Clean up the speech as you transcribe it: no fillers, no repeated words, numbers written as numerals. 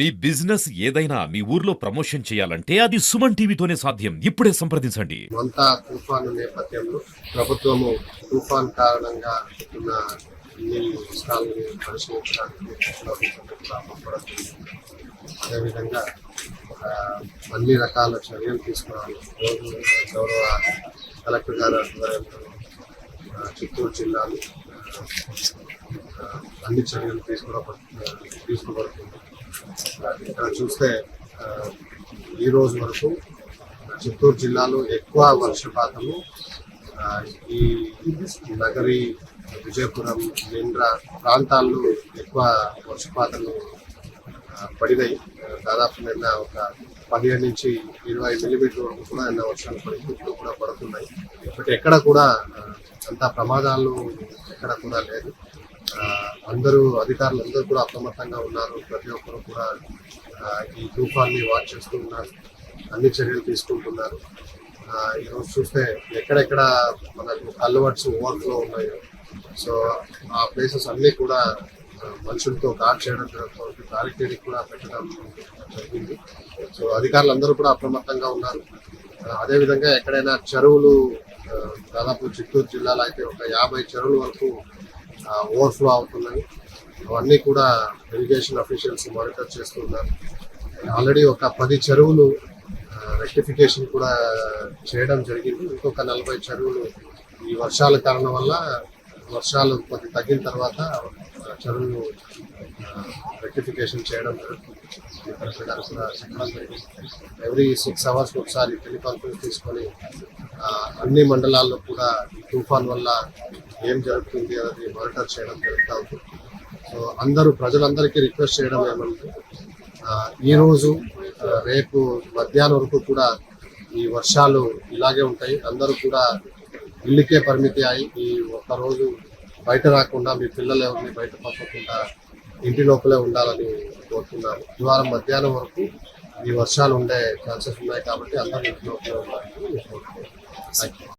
మీ business ఏదైనా మీ ఊర్లో promotion చేయాలంటే అది సుమన్ టీవీతోనే సాధ్యం. ఇప్పుడే సంప్రదించండి. మంతా తుఫాను నేపథ్యంలో ప్రభుత్వము తుఫాన్ కారణంగా ఉన్న అన్ని నష్టాలను పరిశీలించడానికి పంపడం జరిగింది. అదేవిధంగా అన్ని రకాల చర్యలు తీసుకోవాలి. రోజు గౌరవ కలెక్టర్ గారు ఆధ్వర్యంలో చిత్తూరు జిల్లాలో అన్ని చర్యలు తీసుకోబడుతుంది. ఇక్కడ చూస్తే ఈ రోజు వరకు చిత్తూరు జిల్లాలో ఎక్కువ వర్షపాతము ఈ నగరి, విజయపురం, నింద్ర ప్రాంతాల్లో ఎక్కువ వర్షపాతాలు పడినాయి. దాదాపు నిన్న ఒక 15 నుంచి 20 మిల్లీమీటర్ల వరకు కూడా నిన్న వర్షాలు పడింది. ఇప్పుడు కూడా పడుతున్నాయి. బట్ ఎక్కడ కూడా అంత ప్రమాదాలు ఎక్కడ కూడా లేదు. అధికారులు అందరూ కూడా అప్రమత్తంగా ఉన్నారు. ప్రతి ఒక్కరు కూడా ఈ తుఫాన్ని వాచ్ చేస్తూ ఉన్నారు. అన్ని చర్యలు తీసుకుంటున్నారు. ఈరోజు చూస్తే ఎక్కడెక్కడ మనకు కల్వర్ట్స్ ఓవర్ఫ్లో ఉన్నాయో, సో ఆ ప్లేసెస్ అన్నీ కూడా మనుషులతో గార్డ్ చేయడం జరుగుతుంది. బ్యారికేడింగ్ కూడా పెట్టడం జరిగింది. సో అధికారులు అందరూ కూడా అప్రమత్తంగా ఉన్నారు. అదేవిధంగా ఎక్కడైనా చెరువులు, దాదాపు చిత్తూరు జిల్లాలో అయితే ఒక 50 చెరువుల వరకు ఓవర్ఫ్లో అవుతున్నాయి. అవన్నీ కూడా ఇరిగేషన్ అఫీషియల్స్ మానిటర్ చేస్తున్నారు. ఆల్రెడీ ఒక 10 చెరువులు రెక్టిఫికేషన్ కూడా చేయడం జరిగింది. ఇంకొక 40 చెరువులు ఈ వర్షాల కారణం వల్ల వర్షాలు కొద్ది తగ్గిన తర్వాత చెరువులు రెక్టిఫికేషన్ చేయడం జరుగుతుంది. కలెక్టర్ గారు కూడా చెప్పడం జరిగింది. ఎవ్రీ 6 అవర్స్ ఒకసారి టెలికాన్ఫరెన్స్ తీసుకొని అన్ని మండలాల్లో కూడా ఈ తుఫాన్ వల్ల ఏం జరుగుతుంది అనేది మానిటర్ చేయడం జరుగుతూ ఉంటుంది. సో ప్రజలందరికీ రిక్వెస్ట్ చేయడం ఏమంటే, ఈరోజు రేపు మధ్యాహ్నం వరకు కూడా ఈ వర్షాలు ఇలాగే ఉంటాయి. అందరూ కూడా ఇల్లుకే పరిమితి అయి ఈ ఒక్కరోజు బయట రాకుండా, మీ పిల్లలు ఎవరిని బయట పంపకుండా ఇంటి లోపలే ఉండాలని కోరుతున్నాను. బుధవారం మధ్యాహ్నం వరకు ఈ వర్షాలు ఉండే ఛాన్సెస్ ఉన్నాయి కాబట్టి అందరూ ఇంటి లోపలే ఉండాలని కోరుతున్నాను.